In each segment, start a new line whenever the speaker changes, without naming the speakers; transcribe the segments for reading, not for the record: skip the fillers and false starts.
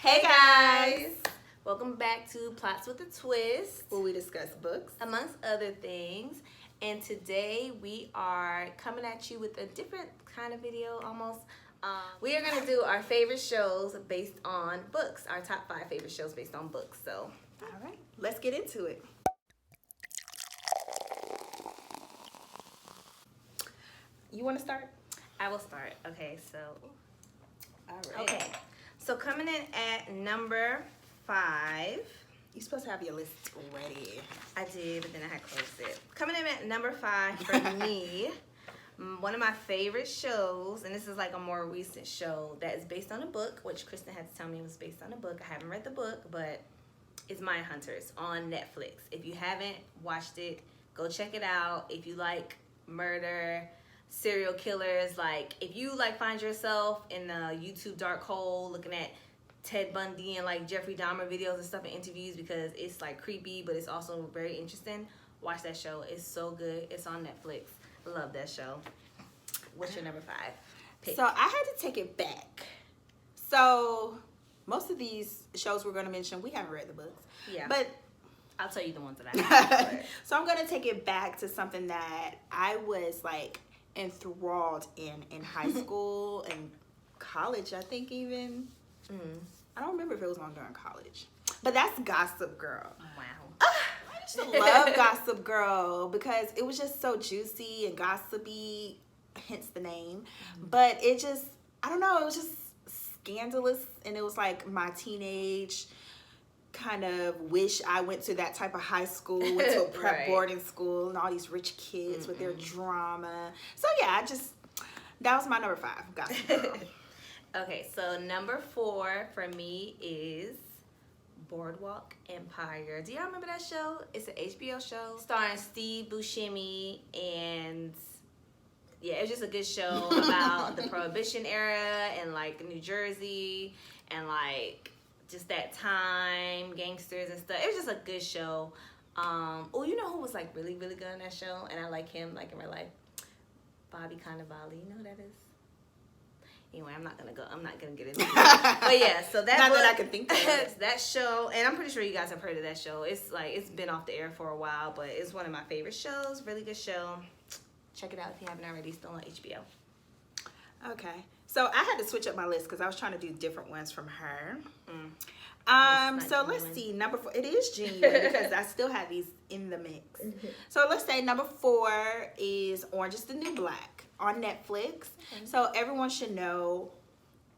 Hey guys!
Welcome back to Plots with a Twist,
where we discuss books,
amongst other things. And today we are coming at you with a different kind of video almost. We are going to do our favorite shows based on books, our top 5 favorite shows based on books. So,
all right, let's get into it. You want to start?
I will start. Okay, so.
All right.
Okay, so coming in at number 5.
You're supposed to have your list ready.
I did, but then I had closed it. Coming in at number 5 for me, one of my favorite shows, and this is like a more recent show that is based on a book, which Kristen had to tell me was based on a book. I haven't read the book, but it's Mindhunter. It's on Netflix. If you haven't watched it, go check it out. If you like murder, serial killers, like if you like find yourself in the YouTube dark hole looking at Ted Bundy and like Jeffrey Dahmer videos and stuff and interviews, because it's like creepy but it's also very interesting, watch that show. It's so good. It's on Netflix. Love that show. What's your number 5 pick?
So I had to take it back. So most of these shows we're going to mention, we haven't read the books.
Yeah,
but
I'll tell you the ones that I have.
So I'm going to take it back to something that I was like enthralled in high school and college, I think even. I don't remember if it was on during college, but that's Gossip Girl.
Wow.
I used to love Gossip Girl because it was just so juicy and gossipy, hence the name. But it just, I don't know, it was just scandalous, and it was like my teenage kind of wish I went to that type of high school, went to a prep
Right.
boarding school, and all these rich kids with their drama. So yeah, that was my number 5, Gossip Girl.
Okay, so number 4 for me is Boardwalk Empire. Do y'all remember that show? It's an HBO show starring Steve Buscemi, and yeah, it was just a good show about the Prohibition era and like New Jersey and like just that time, gangsters and stuff. It was just a good show. Oh, you know who was like really, really good on that show, and I like him like in real life? Bobby Cannavale. You know who that is? Anyway, I'm not gonna get into it. But yeah, so that
Not
book,
that I can think of.
that show, and I'm pretty sure you guys have heard of that show. It's like it's been off the air for a while, but it's one of my favorite shows. Really good show. Check it out if you haven't already. Still on HBO.
Okay, so I had to switch up my list because I was trying to do different ones from her. So let's see, number 4. It is genuine because I still have these in the mix. So let's say number 4 is Orange is the New Black on Netflix. So everyone should know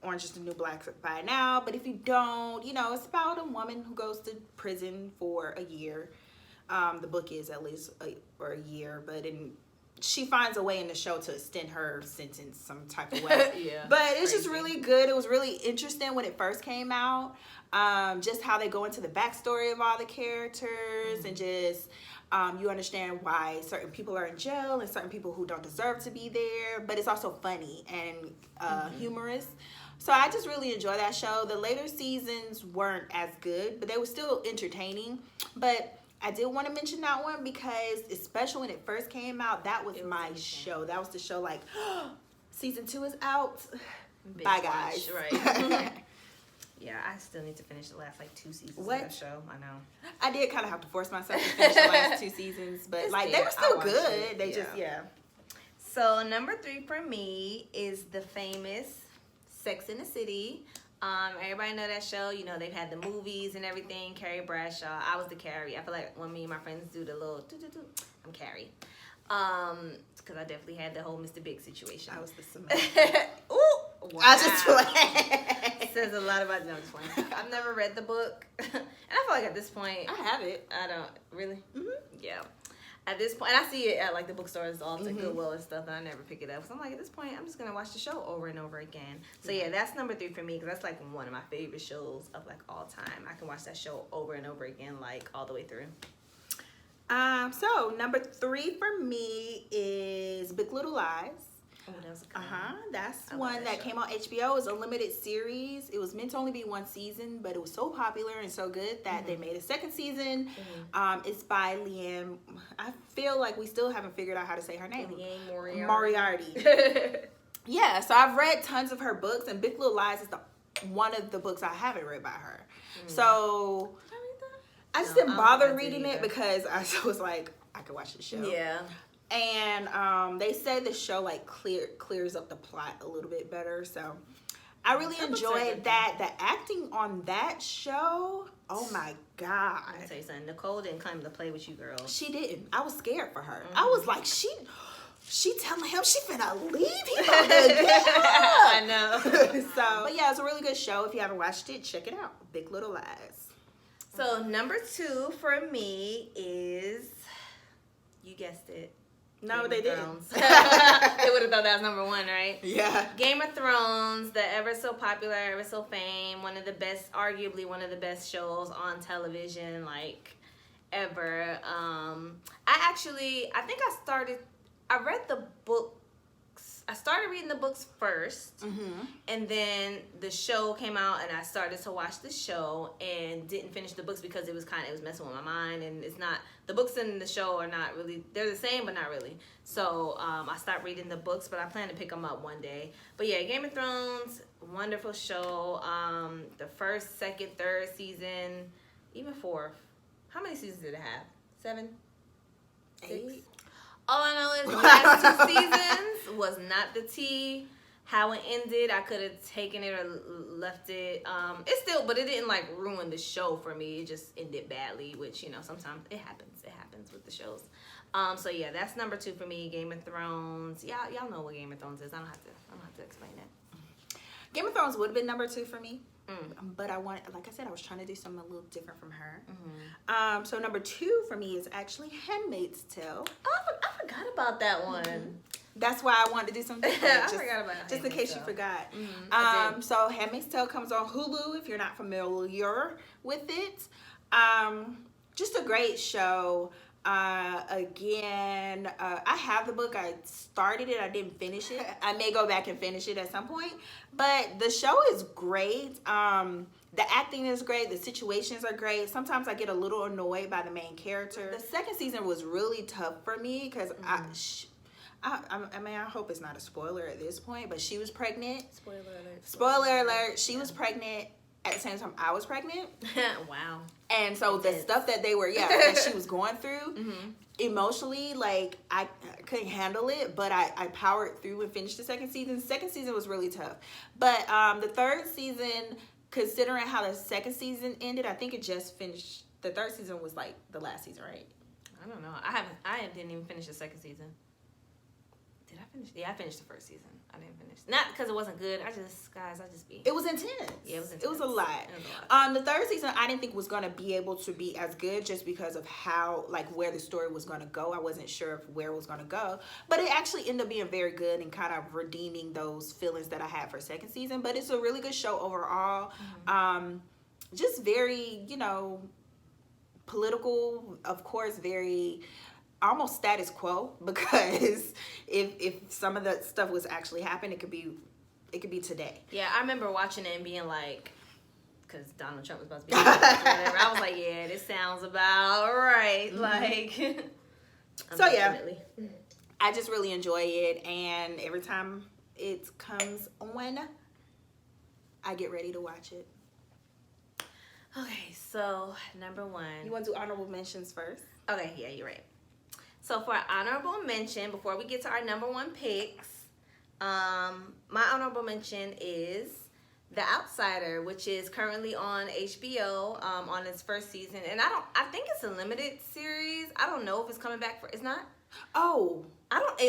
Orange is the New Black by now, but if you don't, you know, it's about a woman who goes to prison for a year. The book is at least for a year, but she finds a way in the show to extend her sentence some type of way.
Yeah,
but it's just really good. It was really interesting when it first came out. Just how they go into the backstory of all the characters, and just you understand why certain people are in jail and certain people who don't deserve to be there. But it's also funny and humorous. So I just really enjoy that show. The later seasons weren't as good, but they were still entertaining. But I did want to mention that one because, especially when it first came out, that was my show. That was the show like, season 2 is out.
Binge
Bye, guys.
watch, right. Yeah, I still need to finish the last like 2 seasons of that show. I know.
I did kind of have to force myself to finish the last 2 seasons, but
It's
like
fair.
they were still
I
good.
watched it.
They just
So number 3 for me is the famous Sex in the City. Everybody know that show. You know, they've had the movies and everything. Carrie Bradshaw. I was the Carrie. I feel like when me and my friends do the little I'm Carrie. Because I definitely had the whole Mr. Big situation.
I was the Samantha.
Ooh, wow.
I was just playing.
Says a lot about just playing. I've never read the book, and I feel like at this point
I have it.
I don't really. Yeah. At this point, and I see it at like the bookstores, all the Goodwill and stuff, and I never pick it up. So I'm like, at this point, I'm just gonna watch the show over and over again. So yeah, that's number 3 for me, because that's like one of my favorite shows of like all time. I can watch that show over and over again, like all the way through.
So number 3 for me is Big Little Lies.
Oh, that was a good one.
That's
I love
one
that
that
show.
came on HBO. It was a limited series. It was meant to only be 1 season, but it was so popular and so good that they made a 2nd season. It's by Liane. I feel like we still haven't figured out how to say her name.
Liane
Moriarty. Yeah, so I've read tons of her books, and Big Little Lies is the one of the books I haven't read by her. So
Did I read that?
I just
No,
didn't
I don't
bother
think I did
reading it
either.
because I was like, I could watch the show.
Yeah.
And they say the show like clears up the plot a little bit better. So I really
Some books are
enjoyed
good,
that. The acting on that show, oh my God.
Let me tell you something. Nicole didn't come to play with you, girl.
She didn't. I was scared for her. I was like, she telling him she finna leave. He about to get up.
I know.
So, but yeah, it's a really good show. If you haven't watched it, check it out. Big Little Lies.
So number 2 for me is, you guessed it.
No,
Game
they
of
didn't.
Thrones. They would have thought that was number 1, right?
Yeah.
Game of Thrones, the ever so popular, ever so famed, one of the best, arguably one of the best shows on television, like, ever. I read the books. I started reading the books first, and then the show came out, and I started to watch the show, and didn't finish the books because it was messing with my mind, and it's not, the books and the show are not really, they're the same, but not really. So I stopped reading the books, but I plan to pick them up one day. But yeah, Game of Thrones, wonderful show. The first, second, third season, even fourth. How many seasons did it have? 7?
8?
All I know is the last 2 seasons was not the tea. How it ended, I could have taken it or left it. It still, but it didn't like ruin the show for me. It just ended badly, which, you know, sometimes it happens. It happens with the shows. So yeah, that's number 2 for me. Game of Thrones. Y'all know what Game of Thrones is. I don't have to explain it.
Game of Thrones would have been number 2 for me. But I wanted, like I said, I was trying to do something a little different from her. So number 2 for me is actually Handmaid's Tale.
Oh, I forgot about that one.
That's why I wanted to do something different.
I forgot about
just in case
Handmaid's
you forgot.
I did.
So Handmaid's Tale comes on Hulu if you're not familiar with it. Just a great show. Again, I have the book. I started it. I didn't finish it. I may go back and finish it at some point. But the show is great. The acting is great. The situations are great. Sometimes I get a little annoyed by the main character. The second season was really tough for me because I mean, I hope it's not a spoiler at this point, but she was pregnant.
Spoiler alert.
Spoiler alert. She was pregnant at the same time I was pregnant.
Wow.
And so the stuff that that she was going through emotionally, like I couldn't handle it, but I powered through and finished the second season. The second season was really tough. But the third season, considering how the second season ended, I think it just finished. The third season was like the last season, right?
I don't know. I didn't even finish the second season. Did I finish? Yeah, I finished the first season. I didn't finish. Not because it wasn't good. I just be.
It was intense.
Yeah, it was intense.
It was a lot. The third season I didn't think was going to be able to be as good just because of how, like, where the story was going to go. I wasn't sure of where it was going to go. But it actually ended up being very good and kind of redeeming those feelings that I had for second season. But it's a really good show overall. Just very, you know, political, of course, very almost status quo, because if some of the stuff was actually happening, it could be today.
Yeah, I remember watching it and being like, because Donald Trump was supposed to be whatever. I was like, yeah, this sounds about right. Like,
so yeah, I just really enjoy it, and every time it comes on, I get ready to watch it.
Okay, so number 1.
You want to do honorable mentions first?
Okay, yeah, you're right. So for our honorable mention, before we get to our number 1 picks, my honorable mention is The Outsider, which is currently on HBO on its first season, and I think it's a limited series. I don't know if it's coming back it's not.
Oh,
I don't know.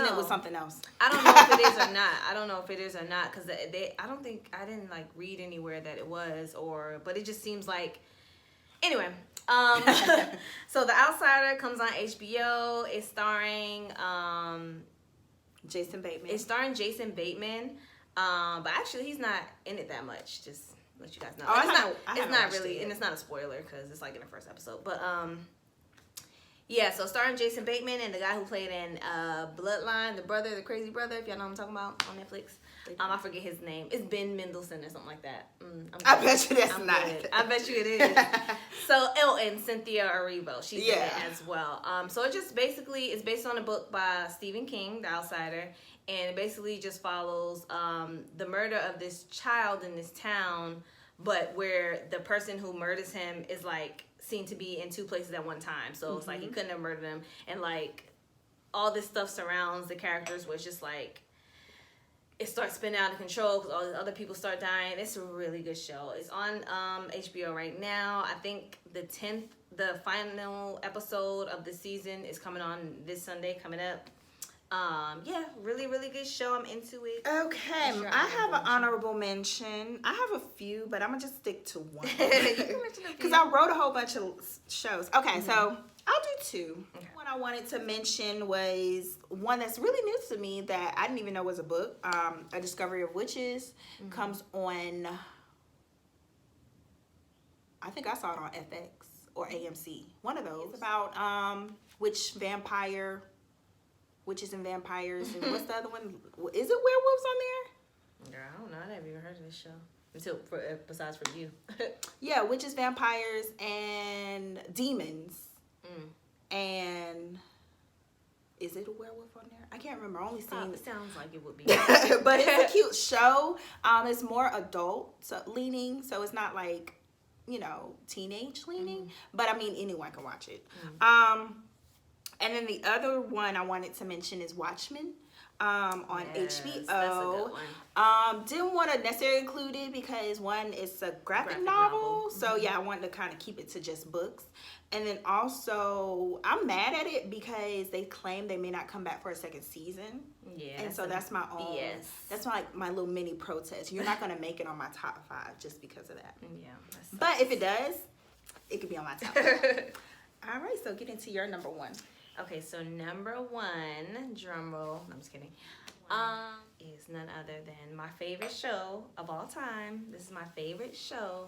It with something else.
I don't know if it is or not. I don't know if it is or not because I didn't like read anywhere that it was but it just seems like. Anyway, so The Outsider comes on HBO. It's starring
Jason Bateman.
It's starring Jason Bateman, but actually he's not in it that much. Just to let you guys know. It's not really, and it's not a spoiler because it's like in the first episode. But yeah. So starring Jason Bateman and the guy who played in Bloodline, the crazy brother. If y'all know what I'm talking about on Netflix. I forget his name. It's Ben Mendelsohn or something like that.
I bet you that's not.
I bet you it is. So, and Cynthia Erivo, she's in it as well. So it just basically is based on a book by Stephen King, The Outsider, and it basically just follows the murder of this child in this town, but where the person who murders him is like seen to be in 2 places at one time. So it's like he couldn't have murdered him, and like all this stuff surrounds the characters, where it's just like it starts spinning out of control because all the other people start dying. It's a really good show. It's on HBO right now. I think the final episode of the season is coming on this Sunday coming up. Yeah, really, really good show. I'm into it.
Okay, I have an honorable mention. I have a few, but I'm gonna just stick to one because I wrote a whole bunch of shows. Okay, so I'll do 2. Okay. One I wanted to mention was one that's really new to me that I didn't even know was a book. A Discovery of Witches comes on. I think I saw it on FX or AMC. One of those. It's about witches and vampires, and what's the other one? Is it werewolves on there?
Girl, I don't know. I never even heard of this show besides for you.
Yeah, witches, vampires, and demons. And is it a werewolf on there? I can't remember. I only seen
it. Sounds like it would be,
but it's a cute show. It's more adult leaning, so it's not like teenage leaning. But I mean, anyone can watch it. And then the other one I wanted to mention is Watchmen on HBO.
That's a good one.
Didn't want to necessarily include it because one, it's a graphic novel. So yeah, I wanted to kind of keep it to just books. And then also, I'm mad at it because they claim they may not come back for a second season. Yeah. And so that's my own. Yes. That's my little mini protest. You're not gonna make it on my top 5 just because of that. Yeah. But if it does, it could be on my top 5. All right. So get into your number 1.
Okay, so number 1, drum roll, no, I'm just kidding, is none other than my favorite show of all time. This is my favorite show.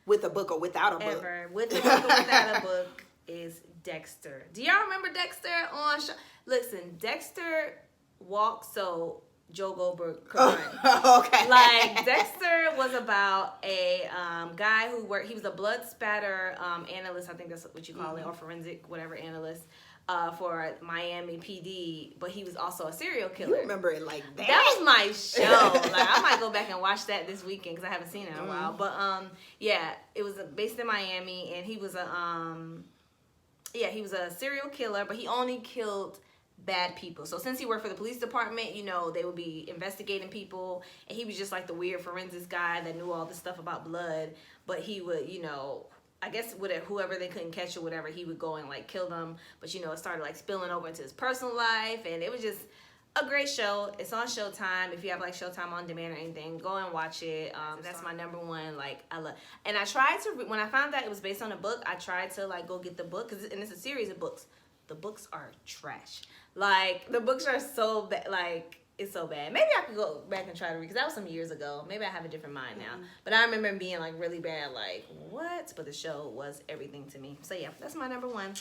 With a book or without a book?
Ever. With a book or without a book is Dexter. Do y'all remember Dexter on show? Listen, Dexter walked so Joe Goldberg could run.
Okay.
Like, Dexter was about a guy who worked, he was a blood spatter analyst, I think that's what you call it, or forensic, whatever analyst. For Miami PD, but he was also a serial killer.
You remember it like that?
That was my show. Like, I might go back and watch that this weekend because I haven't seen it in a while. But yeah, it was based in Miami, and he was a serial killer, but he only killed bad people. So since he worked for the police department, they would be investigating people, and he was just like the weird forensics guy that knew all this stuff about blood, but he would, I guess with whoever they couldn't catch or whatever, he would go and like kill them. But it started like spilling over into his personal life, and it was just a great show. It's on Showtime. If you have like Showtime on demand or anything, go and watch it. That's my number 1. Like, I love. And I tried to when I found out it was based on a book, I tried to like go get the book and it's a series of books. The books are trash. Like, the books are so bad. Like, it's so bad. Maybe I could go back and try to read, because that was some years ago. Maybe I have a different mind now. But I remember being like really bad, like, what? But the show was everything to me. So yeah, that's my number 1.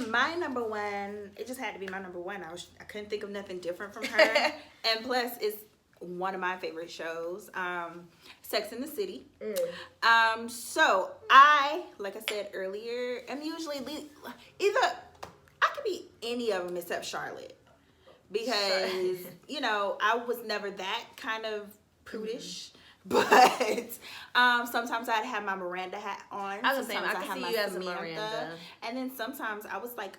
My number 1, it just had to be my number 1. I couldn't think of nothing different from her. And plus, it's one of my favorite shows, Sex and the City. So I, like I said earlier, am usually either I could be any of them except Charlotte. Because, I was never that kind of prudish. But sometimes I'd have my Miranda hat on.
I was saying, I could see you as a Miranda.
And then sometimes I was like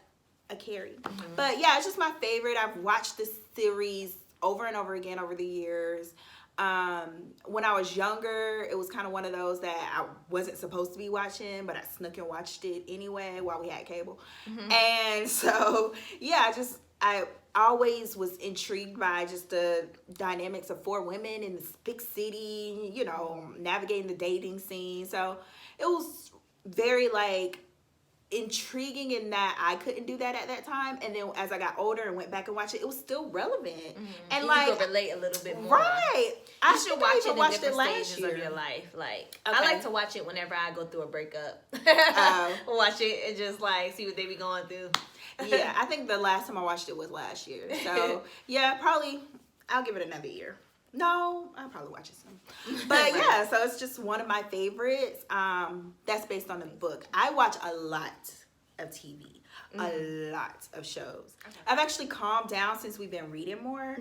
a Carrie. But yeah, it's just my favorite. I've watched this series over and over again over the years. When I was younger, it was kind of one of those that I wasn't supposed to be watching, but I snuck and watched it anyway while we had cable. And so, yeah, I always was intrigued by just the dynamics of 4 women in this big city, navigating the dating scene. So it was very like intriguing in that I couldn't do that at that time, and then as I got older and went back and watched it, it was still relevant. And
you
like
could relate a little bit more.
Right.
You should watch it in different stages of your life. Like, I like to watch it whenever I go through a breakup. Watch it and just like see what they be going through.
Yeah, I think the last time I watched it was last year. So yeah, probably I'll give it another year. No, I'll probably watch it soon. But yeah, so it's just one of my favorites. That's based on the book. I watch a lot of TV, a lot of shows. Okay. I've actually calmed down since we've been reading more.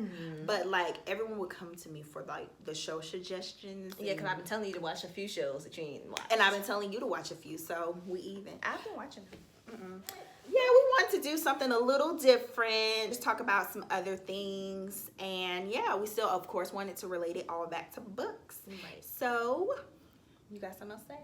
But like everyone would come to me for like the show suggestions.
Yeah, because I've been telling you to watch a few shows that you ain't watched.
And I've been telling you to watch a few, so we even.
I've been watching them.
Yeah, we want to do something a little different, just talk about some other things, and yeah, we still of course wanted to relate it all back to books.
Right.
So you got something else to say?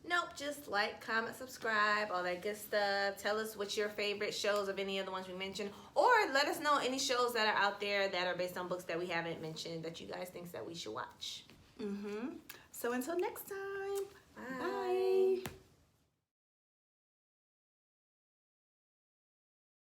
Nope, just like, comment, subscribe, all that good stuff. Tell us what's your favorite shows of any of the ones we mentioned, or let us know any shows that are out there that are based on books that we haven't mentioned that you guys think that we should watch.
So until next time,
bye.
Bye.